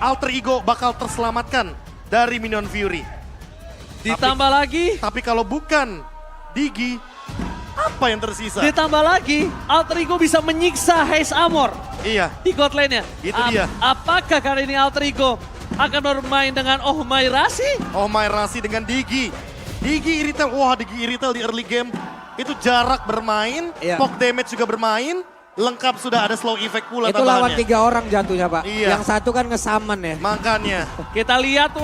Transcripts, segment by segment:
Alter Ego bakal terselamatkan dari Minion Fury. Ditambah lagi. Tapi kalau bukan Digi, apa yang tersisa? Ditambah lagi, Alter Ego bisa menyiksa Haze Armor Iya, di god lane-nya. Itu dia. Apakah kali ini Alter Ego akan bermain dengan Oh My Rasi? Oh My Rasi dengan Digi. Digi Irrital, wah Digi Irrital di early game. Itu jarak bermain, Iya. poke damage juga bermain. Lengkap sudah ada slow effect pula Itu lawan tambahannya. 3 orang jatuhnya Pak. Iya. Yang satu kan ngesaman ya. Makanya, Kita lihat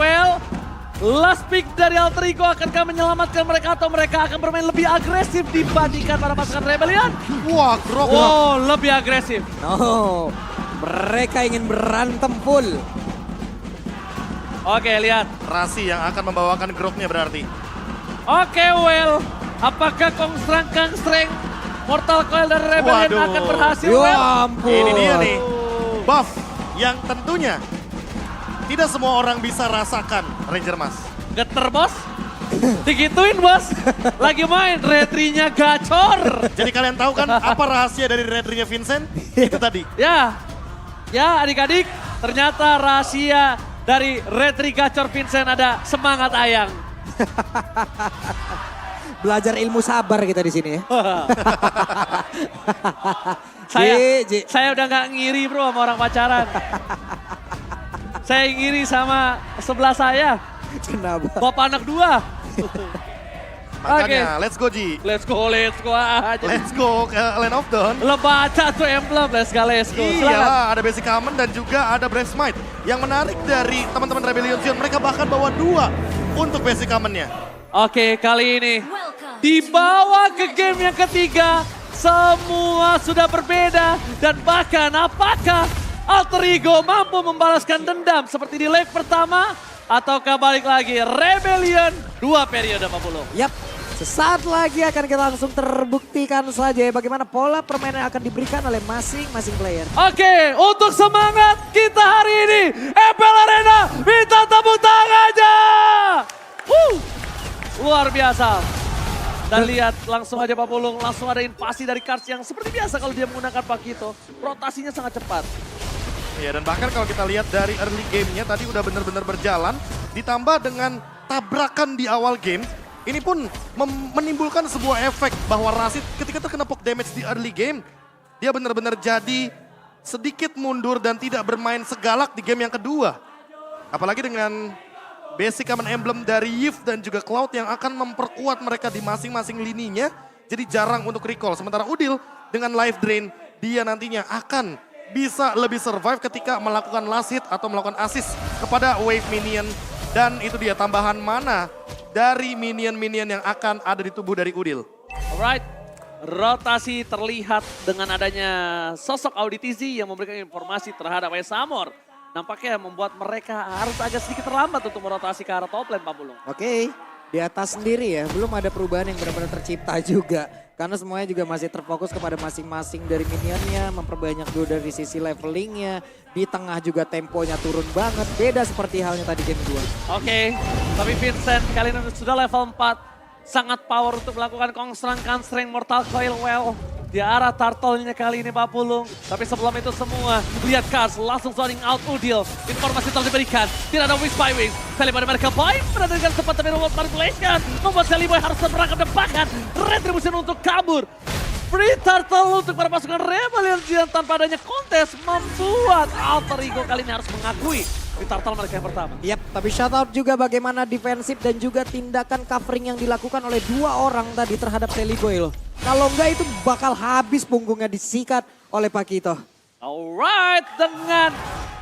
last pick dari Alter Ego akankah menyelamatkan mereka atau mereka akan bermain lebih agresif dibandingkan para pasukan Rebellion? wah Grok. Oh, lebih agresif. No, mereka ingin berantem full. Oke, lihat. Rasi yang akan membawakan Groknya berarti. Oke, apakah Kangstreng Mortal Coil dari Rebellion Waduh. akan berhasil? Ya ampun. Ini dia nih, buff yang tentunya tidak semua orang bisa rasakan, Ranger Mas. Geter, bos. Digituin, bos. Lagi main, retrinya gacor. Jadi kalian tahu kan apa rahasia dari Redrinya Vincent? Itu tadi. Ya adik-adik, ternyata rahasia dari retri gacor Vincent ada semangat ayang. Belajar ilmu sabar kita di sini ya. Saya udah nggak ngiri bro sama orang pacaran. Saya ngiri sama sebelah saya, Kenapa? bapak anak 2. Makanya, let's go Ji. Let's go aja. Let's go ke Land of Dawn. Lebaca tuh emblem, let's go. Silakan. Iya, ada basic common dan juga ada Brave Smite. Yang menarik dari teman-teman Rebellion Zion, mereka bahkan bawa 2 untuk basic commonnya. Oke, kali ini dibawa ke game yang ketiga, semua sudah berbeda dan bahkan apakah Alter Ego mampu membalaskan dendam seperti di leg pertama ataukah balik lagi Rebellion 2 periode 40. Yap, sesaat lagi akan kita langsung terbuktikan saja ya bagaimana pola permainan yang akan diberikan oleh masing-masing player. Oke, untuk semangat kita hari ini, EPL Arena minta tepuk tangannya. Luar biasa. Dan lihat langsung aja Pak Pulung, langsung ada invasi dari Kars yang seperti biasa kalau dia menggunakan Pakito. Rotasinya sangat cepat. Iya, dan bahkan kalau kita lihat dari early game-nya tadi udah benar-benar berjalan. Ditambah dengan tabrakan di awal game. Ini pun menimbulkan sebuah efek bahwa Rashid ketika terkena poke damage di early game. Dia benar-benar jadi sedikit mundur dan tidak bermain segalak di game yang kedua. Apalagi dengan basic common emblem dari Yves dan juga Cloud yang akan memperkuat mereka di masing-masing lininya. Jadi jarang untuk recall. Sementara Udil dengan life drain, dia nantinya akan bisa lebih survive ketika melakukan last hit atau melakukan assist kepada wave minion. Dan itu dia tambahan mana dari minion-minion yang akan ada di tubuh dari Udil. Alright, rotasi terlihat dengan adanya sosok Auditizi yang memberikan informasi terhadap Esamor. Nampaknya membuat mereka harus agak sedikit terlambat untuk merotasi ke arah top lane Pak Bulung. Oke, di atas sendiri ya, belum ada perubahan yang benar-benar tercipta juga. Karena semuanya juga masih terfokus kepada masing-masing dari minionnya, memperbanyak dulu dari sisi levelingnya. Di tengah juga temponya turun banget, beda seperti halnya tadi game 2. Oke, tapi Vincent kali ini sudah level 4. Sangat power untuk melakukan constraint Mortal Coil di arah turtle-nya kali ini Pak Pulung. Tapi sebelum itu semua, lihat Kars langsung zoning out Udil. Informasi telah diberikan, tidak ada wings by wings. Saliboy mereka baik, mendapatkan sempat tapi robot manipulation. Membuat Saliboy harus berangkat dan bahkan retribution untuk kabur. Free turtle untuk para pasukan Rebellion Zion tanpa adanya kontes membuat Alter Ego kali ini harus mengakui di turtle mereka yang pertama. Yap, tapi shout out juga bagaimana defensif dan juga tindakan covering yang dilakukan oleh 2 orang tadi terhadap Saliboy loh. Kalau enggak itu bakal habis punggungnya disikat oleh Pakito. Alright, dengan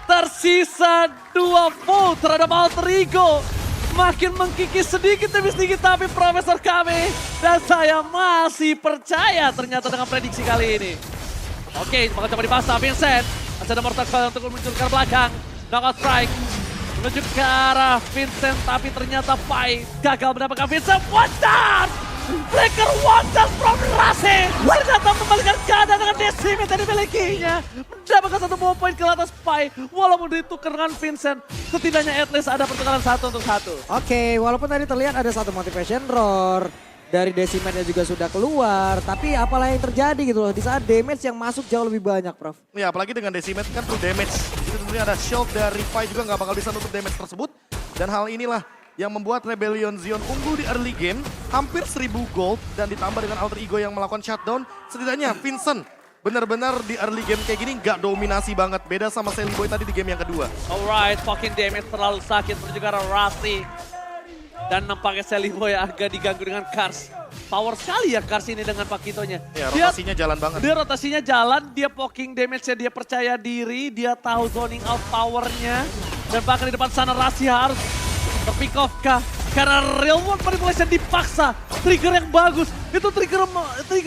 tersisa 2 full terhadap Alter Ego. Makin mengkikis sedikit demi sedikit tapi Profesor kami dan saya masih percaya ternyata dengan prediksi kali ini. Oke, bakal coba dipasang Vincent. Masih ada Mortal Coil untuk memuncul ke belakang. Knockout strike menuju ke arah Vincent tapi ternyata Pai gagal mendapatkan Vincent. One shot! Flicker one shot from Rasi. Ternyata membalikan keadaan dengan decimate yang dimilikinya. Mendapatkan 1 poin ke atas Pai. Walaupun ditukar dengan Vincent, setidaknya at least ada pertukaran 1 untuk 1. Oke, walaupun tadi terlihat ada 1 motivation roar. dari decimatnya juga sudah keluar. Tapi apalah yang terjadi gitu loh, di saat damage yang masuk jauh lebih banyak, Prof. Ya apalagi dengan Decimate kan full damage. Jadi tentunya ada shield dari Pai juga nggak bakal bisa nutup damage tersebut. Dan hal inilah yang membuat Rebellion Zion unggul di early game. Hampir 1000 gold dan ditambah dengan alter ego yang melakukan shutdown. Setidaknya Vincent benar-benar di early game kayak gini nggak dominasi banget. Beda sama Sally Boy tadi di game yang kedua. Alright, fucking damage terlalu sakit menuju ke arah Rasi. Dan nampaknya Sally Boy agak diganggu dengan Kars. Power sekali ya Kars ini dengan Pakitonya. Ya rotasinya jalan banget. Dia rotasinya jalan, dia poking damage-nya, dia percaya diri, dia tahu zoning out powernya. Dan bahkan di depan sana Rasi harus terpick off kah? Karena real world manipulation dipaksa. Trigger yang bagus, itu trigger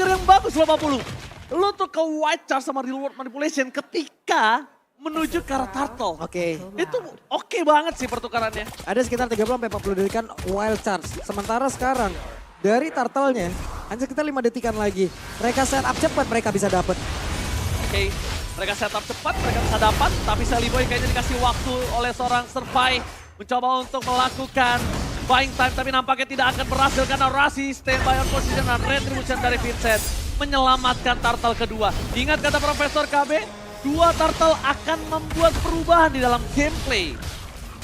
yang bagus 80. Lu tuh ke white charge sama real world manipulation ketika menuju ke arah turtle. Oke. Itu oke banget sih pertukarannya. Ada sekitar 30-40 detikan wild charge. Sementara sekarang dari turtle-nya hanya sekitar 5 detikan lagi. Mereka set up cepat, mereka bisa dapat. Oke, mereka setup cepat, mereka bisa dapat. Tapi Sally Boy kayaknya dikasih waktu oleh seorang Survive. Mencoba untuk melakukan buying time, tapi nampaknya tidak akan berhasil karena Rasi standby on position dan retribution dari Vincent. Menyelamatkan turtle kedua. Ingat kata Profesor KB, 2 turtle akan membuat perubahan di dalam gameplay.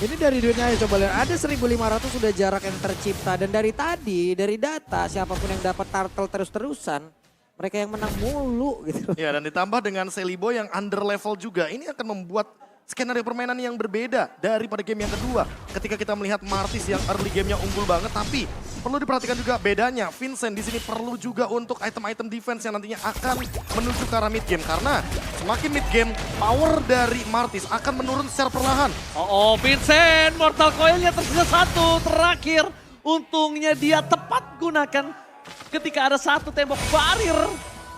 Ini dari dunia coba lihat, ada 1500 sudah jarak yang tercipta. Dan dari tadi, dari data siapapun yang dapat turtle terus-terusan, mereka yang menang mulu gitu. Ya dan ditambah dengan Sally Boy yang under level juga. Ini akan membuat skenario permainan yang berbeda daripada game yang kedua. Ketika kita melihat Martis yang early gamenya unggul banget, tapi perlu diperhatikan juga bedanya. Vincent di sini perlu juga untuk item-item defense yang nantinya akan menuju ke arah mid game. Karena semakin mid game, power dari Martis akan menurun secara perlahan. Oh, Vincent, Mortal Coil-nya tersisa 1 terakhir. Untungnya dia tepat gunakan ketika ada 1 tembok barir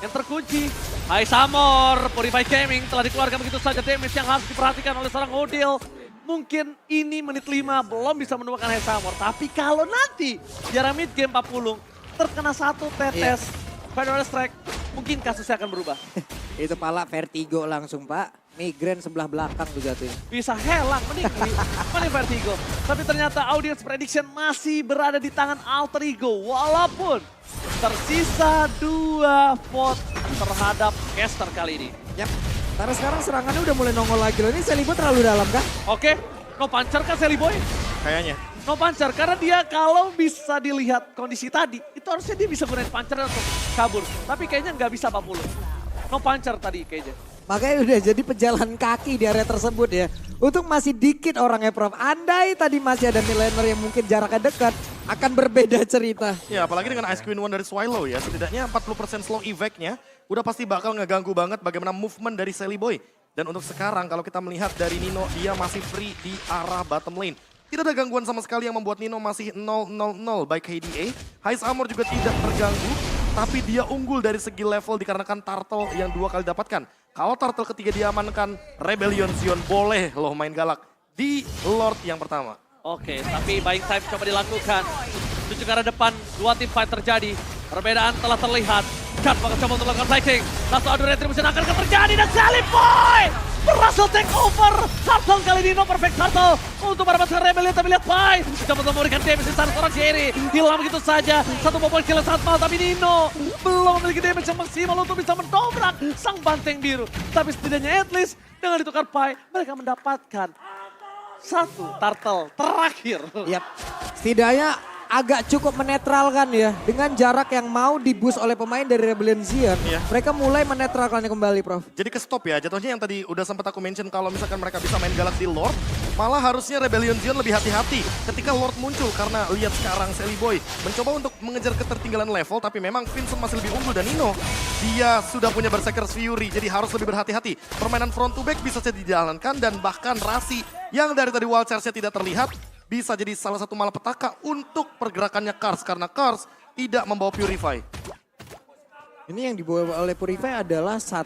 yang terkunci. Hai Samor, Purify Gaming telah dikeluarkan begitu saja, damage yang harus diperhatikan oleh seorang Odil. Mungkin ini menit 5 belum bisa menemukan Hai Samor. Tapi kalau nanti jarak mid game 40 terkena 1 tetes Final Strike, mungkin kasusnya akan berubah. Itu pala vertigo langsung, Pak. Migrain sebelah belakang tuh jatuhnya. Bisa helang, mending Vertigo. Tapi ternyata audience prediction masih berada di tangan Alter Ego. Walaupun tersisa 2 vote terhadap caster kali ini. Yap. Karena sekarang serangannya udah mulai nongol lagi loh. Ini Sally Boy terlalu dalam kah? Oke, no puncher kan Sally Boy? Kayaknya. No puncher, karena dia kalau bisa dilihat kondisi tadi, itu harusnya dia bisa gunain puncher untuk kabur. Tapi kayaknya nggak bisa 40. No puncher tadi kayaknya. Makanya udah jadi pejalan kaki di area tersebut ya. Untuk masih dikit orangnya, Prof. Andai tadi masih ada millionaire yang mungkin jaraknya dekat, akan berbeda cerita. Ya apalagi dengan Ice Queen One dari Swallow ya. Setidaknya 40% slow effect-nya udah pasti bakal ngeganggu banget bagaimana movement dari Sally Boy. Dan untuk sekarang kalau kita melihat dari Nino, dia masih free di arah bottom lane. Tidak ada gangguan sama sekali yang membuat Nino masih 0-0-0 by KDA. Heist Armor juga tidak terganggu, tapi dia unggul dari segi level dikarenakan turtle yang 2 kali dapatkan. Kalau turtle ketiga diamankan, Rebellion Zion boleh loh main galak di Lord yang pertama. Oke, tapi buying time coba dilakukan. Menuju ke arah depan, 2 tim fight terjadi. Perbedaan telah terlihat. Cut bakal coba untuk melakukan fighting. Langsung adu retribution akan terjadi dan Sally Boy berhasil take over. Turtle kali ini, no perfect turtle. Untuk mendapatkan Rebellion, tapi lihat Pai. Coba memberikan damage di sana seorang Jerry. Hilang begitu saja. 1 bobol kill yang sangat mahal, tapi Nino belum memiliki damage yang maksimal untuk bisa mendobrak sang banteng biru. Tapi setidaknya at least dengan ditukar Pai, mereka mendapatkan 1 turtle terakhir. Yap. Setidaknya agak cukup menetralkan ya. Dengan jarak yang mau diboost oleh pemain dari Rebellion Zion. Iya. Mereka mulai menetralkannya kembali, Prof. Jadi ke stop ya, jatuhnya yang tadi udah sempat aku mention kalau misalkan mereka bisa main galak di Lord, malah harusnya Rebellion Zion lebih hati-hati ketika Lord muncul. Karena lihat sekarang Sally Boy mencoba untuk mengejar ketertinggalan level, tapi memang Vincent masih lebih unggul dan Nino, dia sudah punya Berserker's Fury, jadi harus lebih berhati-hati. Permainan front to back bisa saja dijalankan dan bahkan Rasi yang dari tadi wild charge-nya tidak terlihat, bisa jadi salah satu malapetaka untuk pergerakannya Kars. Karena Kars tidak membawa Purify. Ini yang dibawa oleh Purify adalah 1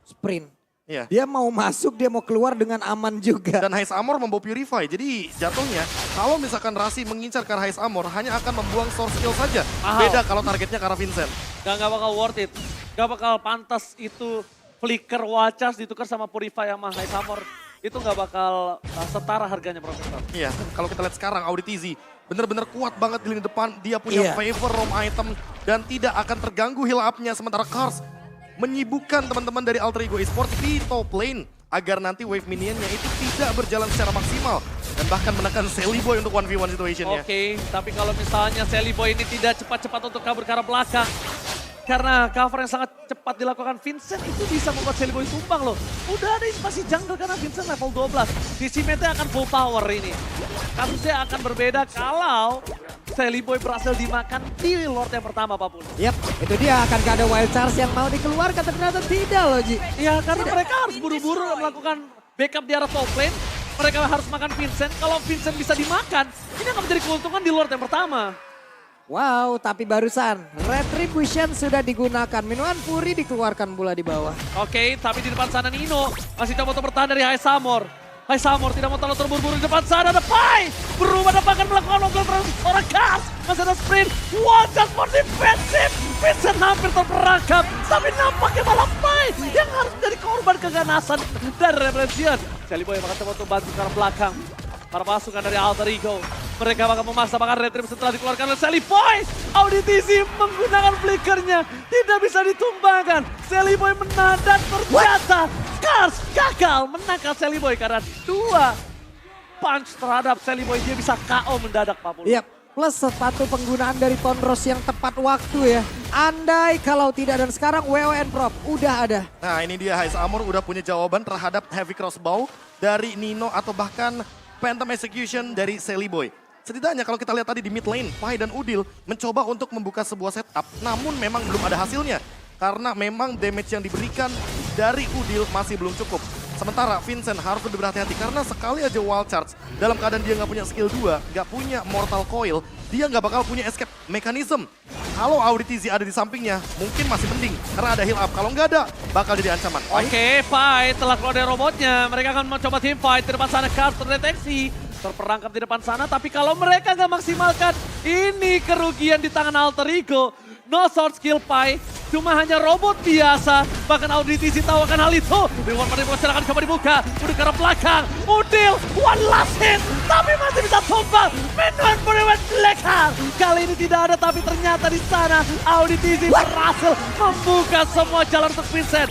sprint. Iya. Dia mau masuk, dia mau keluar dengan aman juga. Dan Heist Armor membawa Purify. Jadi jatuhnya kalau misalkan Rasi mengincar ke arah Heist Armor hanya akan membuang source skill saja. Mahal. Beda kalau targetnya ke arah Vincent. Gak bakal worth it. Gak bakal pantas itu flicker wacas ditukar sama Purify sama High Summer. Itu gak bakal setara harganya, Profesor. Iya, kalau kita lihat sekarang Auditizi benar-benar kuat banget di lini depan. Dia punya Iya. favor roam item dan tidak akan terganggu heal up-nya. Sementara Cars menyibukkan teman-teman dari Alter Ego Esports di top lane agar nanti wave minionnya itu tidak berjalan secara maksimal dan bahkan menekan Sally Boy untuk 1v1 situationnya. Oke, tapi kalau misalnya Sally Boy ini tidak cepat-cepat untuk kabur ke arah belakang, karena cover yang sangat cepat dilakukan Vincent itu bisa membuat Sally Boy tumbang loh. Udah ada invasi jungle karena Vincent level 12. Sisi meta akan full power ini. Kasusnya akan berbeda kalau Sally Boy berhasil dimakan di Lord yang pertama, Pak Pul. Yap, itu dia akan ada wild charge yang mau dikeluarkan, ternyata tidak loh Ji. Ya karena mereka harus buru-buru melakukan backup di arah top lane. Mereka harus makan Vincent. Kalau Vincent bisa dimakan, ini akan menjadi keuntungan di Lord yang pertama. Wow, tapi barusan Retribution sudah digunakan. Minuman Fury dikeluarkan pula di bawah. Oke, tapi di depan sana Nino masih coba untuk bertahan dari Hai Samor. Hai Samor tidak mau terlalu terburu-buru di depan sana. Ada Pai berubah dan bahkan melakukan lockdown terhadap seorang Cars. Masih ada sprint. One shot for defensive. Vincent hampir terperangkap. Tapi nampaknya malah Pai yang harus menjadi korban keganasan dari Revolution. Sally Boy bakal coba untuk bantu ke arah belakang. Para pasukan dari Alter Ego. Mereka bakal memaksa bahkan Retribution setelah dikeluarkan oleh Sally Boy. Auditisi menggunakan flickernya. Tidak bisa ditumbangkan. Sally Boy menang dan ternyata Cars gagal menangkap Sally Boy. Karena 2 punch terhadap Sally Boy. Dia bisa KO mendadak, Pak Pul. Yap, plus sepatu penggunaan dari Tonros yang tepat waktu ya. Andai kalau tidak, dan sekarang WON Prop udah ada. Nah ini dia Hais Amor udah punya jawaban terhadap heavy crossbow dari Nino atau bahkan Phantom Execution dari Sally Boy. Setidaknya kalau kita lihat tadi di mid lane, Pai dan Udil mencoba untuk membuka sebuah setup. Namun memang belum ada hasilnya. Karena memang damage yang diberikan dari Udil masih belum cukup. Sementara Vincent harus lebih berhati-hati karena sekali aja wild charge. Dalam keadaan dia nggak punya skill 2, nggak punya mortal coil, dia nggak bakal punya escape mechanism. Kalau Auditizi ada di sampingnya, mungkin masih mending karena ada heal up. Kalau nggak ada, bakal jadi ancaman. Oke, Pai telah keluar dari robotnya. Mereka akan mencoba team fight. Di depan sana Cars terdeteksi. Terperangkap di depan sana, tapi kalau mereka nggak maksimalkan, ini kerugian di tangan Alter Ego. No sword skill Pai, cuma hanya robot biasa. Bahkan Auditisi tahu akan hal itu. Reward pada akan coba dibuka. Udah ke arah belakang. Udil, one last hit. Tapi masih bisa tumbang. Minuman Reward Blacker. Kali ini tidak ada, tapi ternyata di sana Auditisi berhasil membuka semua jalan untuk Vincent.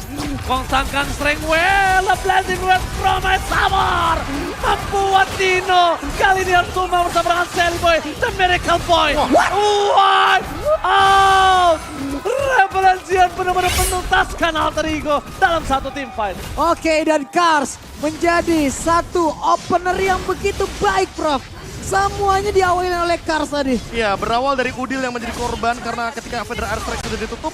Kong Sangkang Strength well, a blessing with Promise Samar. Membuat Dino kali ini harus tumbang bersama dengan Sally Boy dan Miracle Boy. What? Out! Revolution benar-benar menuntaskan Alter Ego dalam satu team fight. Oke, dan Cars menjadi satu opener yang begitu baik, Prof. Semuanya diawali oleh Cars tadi. Ya, berawal dari Udil yang menjadi korban karena ketika Federal Airstrike sudah ditutup,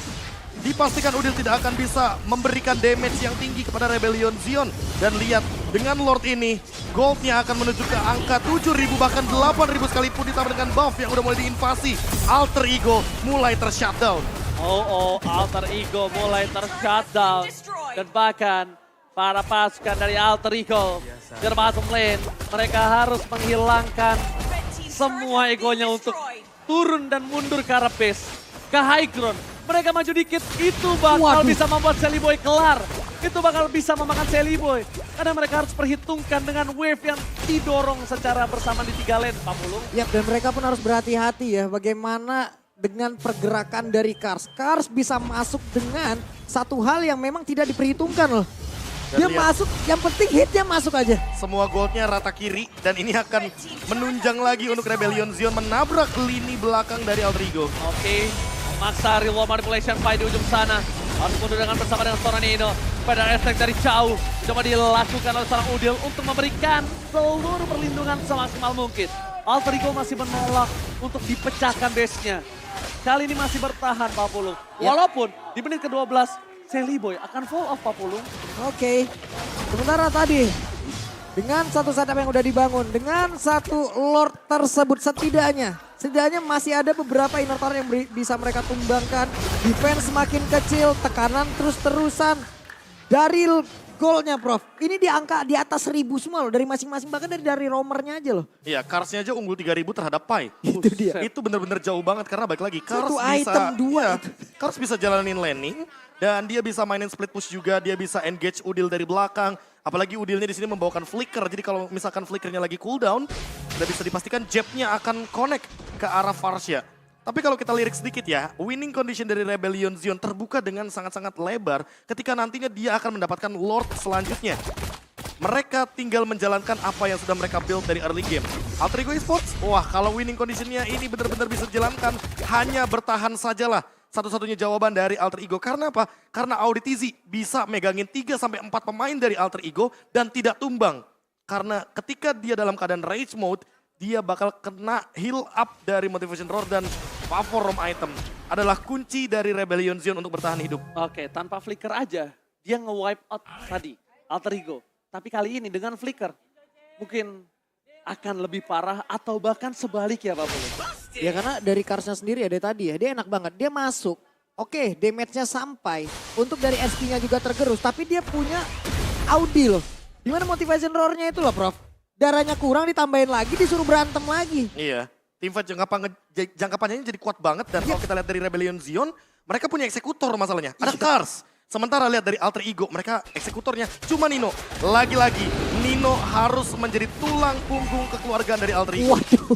dipastikan Udil tidak akan bisa memberikan damage yang tinggi kepada Rebellion Zion. Dan lihat, dengan Lord ini, goldnya akan menuju ke angka 7.000 bahkan 8.000 sekalipun ditambah dengan buff yang udah mulai diinvasi. Alter Ego mulai tershutdown. Alter Ego mulai tershutdown. Dan bahkan para pasukan dari Alter Ego di bottom lane, mereka harus menghilangkan semua egonya untuk turun dan mundur ke arah base, ke high ground. Mereka maju dikit, itu bakal bisa membuat Sally Boy kelar. Itu bakal bisa memakan Sally Boy. Karena mereka harus perhitungkan dengan wave yang didorong secara bersama di 3 lane, Pak Pulung. Ya, dan mereka pun harus berhati-hati ya bagaimana dengan pergerakan dari Cars. Cars bisa masuk dengan satu hal yang memang tidak diperhitungkan loh. Dan Dia lihat, masuk, yang penting hitnya masuk aja. semua goldnya rata kiri dan ini akan menunjang lagi untuk Rebellion Zion menabrak lini belakang dari Alter Ego. Oke, memaksa reload manipulation fight di ujung sana. Harus mundur dengan bersama dengan seorang Nino. Pada efek dari jauh, coba dilakukan oleh seorang Udil untuk memberikan seluruh perlindungan semaksimal mungkin. Alter Ego masih menolak untuk dipecahkan base-nya. Kali ini masih bertahan, Pak Pulung. Walaupun di menit ke-12, Sally Boy akan fall off, Pak Pulung. Oke, sementara tadi dengan satu setup yang udah dibangun, dengan satu Lord tersebut setidaknya masih ada beberapa inner tower yang bisa mereka tumbangkan. Defense semakin kecil, tekanan terus-terusan dari golnya, Prof. Ini di angka di atas 1.000 semua loh dari masing-masing, bahkan dari roamernya aja loh. Iya, Carsnya aja unggul 3.000 terhadap Pai. Itu dia. Itu bener-bener jauh banget karena balik lagi Cars Satu bisa item, dua iya, itu. Cars bisa jalanin laning dan dia bisa mainin split push juga, dia bisa engage Udil dari belakang. Apalagi Udilnya di sini membawakan flicker. Jadi kalau misalkan flickernya lagi cooldown, sudah bisa dipastikan jabnya akan connect ke arah Varsha. Tapi kalau kita lirik sedikit ya, winning condition dari Rebellion Zion terbuka dengan sangat-sangat lebar ketika nantinya dia akan mendapatkan Lord selanjutnya. Mereka tinggal menjalankan apa yang sudah mereka build dari early game. Alter Ego Esports, wah kalau winning conditionnya ini benar-benar bisa dijalankan, hanya bertahan sajalah. Satu-satunya jawaban dari Alter Ego. Karena apa? Karena Auditizi bisa megangin 3-4 pemain dari Alter Ego dan tidak tumbang. Karena ketika dia dalam keadaan rage mode, dia bakal kena heal up dari Motivation Roar dan Favor Roam item. Adalah kunci dari Rebellion Zion untuk bertahan hidup. Oke, tanpa flicker aja, dia nge-wipe out tadi, Alter Ego. Tapi kali ini dengan flicker, mungkin akan lebih parah atau bahkan sebaliknya Pak Bulu. Ya karena dari Karsnya sendiri ya dari tadi ya, dia enak banget. Dia masuk, oke damage-nya sampai. Untuk dari SP-nya juga tergerus, tapi dia punya Audi loh. Dimana Motivation Roar-nya itu loh Prof. Darahnya kurang ditambahin lagi, disuruh berantem lagi. Iya, teamfight jangka panjangnya jadi kuat banget. Dan kalau kita lihat dari Rebellion Zion, mereka punya eksekutor masalahnya. Ada Kars. Sementara lihat dari Alter Ego, mereka eksekutornya cuma Nino. Lagi-lagi, Nino harus menjadi tulang punggung kekeluargaan dari Alter Ego. Waduh.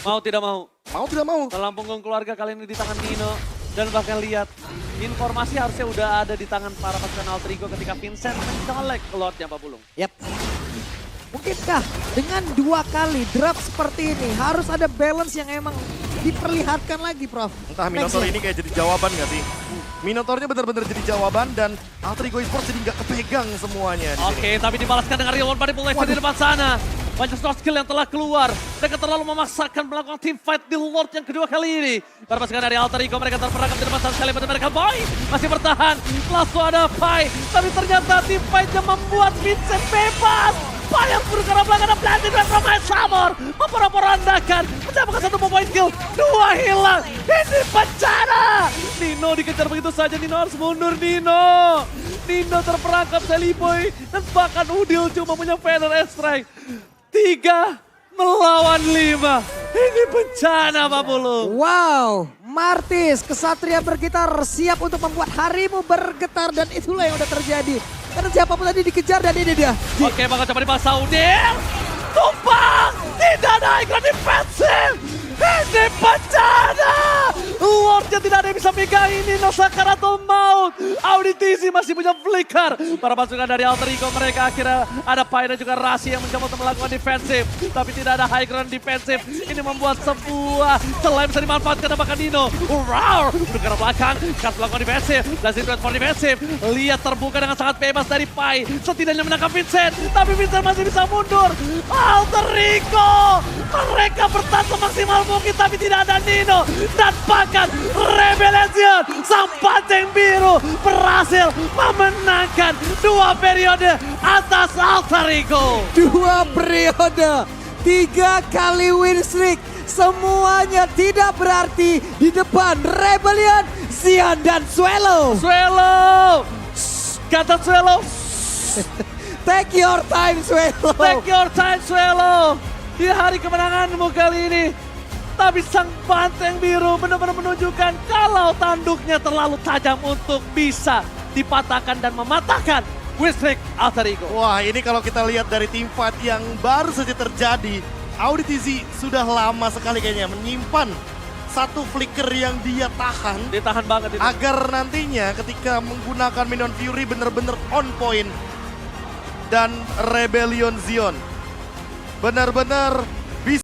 Mau tidak mau, Mau tidak mau. tulang punggung keluarga kali ini di tangan Nino. Dan bahkan lihat, informasi harusnya udah ada di tangan para pasukan Alter Ego ketika Vincent mencolek Lordnya Pak Bulung. Yap. Mungkinkah dengan 2 kali drop seperti ini harus ada balance yang emang diperlihatkan lagi Prof? Entah Minotaur Nextnya. ini kayak jadi jawaban gak sih? Minotaurnya benar-benar jadi jawaban dan Alter Ego Esports jadi nggak kepegang semuanya di sini. Oke, tapi dibalaskan dengan real one manipulation di depan sana. Banyak store skill yang telah keluar. Mereka terlalu memaksakan melakukan team fight di Lord yang kedua kali ini. Para pasukan dari Alter Ego mereka terperangkap di depan sana sekali. Mereka Boy masih bertahan. Langsung ada Pai. Tapi ternyata team fight-nya membuat Vincent bebas. Pai yang buruk karena belakang Blandi dan Romain Samor. Memporak-porandakan. Mencapai 1 point kill. 2 hilang. Ini bencana. Nino dikejar begitu saja. Nino harus mundur Nino. Nino terperangkap Seliboy. Dan bahkan Udil cuma punya Feather Strike. 3 melawan 5. Ini bencana Pak Bulu. Wow, Martis, kesatria bergitar siap untuk membuat harimu bergetar dan itulah yang udah terjadi. Karena siapapun tadi dikejar dan ini dia. Oke, bakal coba dipasang Udil. Tumpang. Tidak ada iklan defensif. Ini bencana. Lordnya tidak ada yang bisa pegang ini. Nosakar atau Maut. Auditizi masih punya flicker. Para pasukan dari Alter Ego mereka akhirnya ada Pai dan juga Rasi yang mencoba untuk melakukan defensif. Tapi tidak ada high ground defensif. Ini membuat sebuah celah bisa dimanfaatkan bahkan Nino. Roar. Bergerak belakang. Kas melakukan defensif. Blazing for defensif. Lihat terbuka dengan sangat bebas dari Pai. Setidaknya menangkap Vincent. Tapi Vincent masih bisa mundur. Alter Ego. Mereka bertahan semaksimal mungkin tapi tidak ada Nino. Dan bahkan Rebellion Zion sang banteng biru berhasil memenangkan 2 periode atas Alter Ego. 2 periode, 3 kali win streak. Semuanya tidak berarti di depan Rebellion, Zion dan Swallow. Swallow. Kata Swallow. Take your time Swallow. Take your time Swallow. Di hari kemenanganmu kali ini. Tapi sang banteng biru benar-benar menunjukkan kalau tanduknya terlalu tajam untuk bisa dipatahkan dan mematahkan win streak Alter Ego. Wah ini kalau kita lihat dari team fight yang baru saja terjadi, Auditizi sudah lama sekali kayaknya menyimpan satu flicker yang dia tahan. Ditahan banget ini. Agar nantinya ketika menggunakan Minion Fury benar-benar on point. Dan Rebellion Zion benar-benar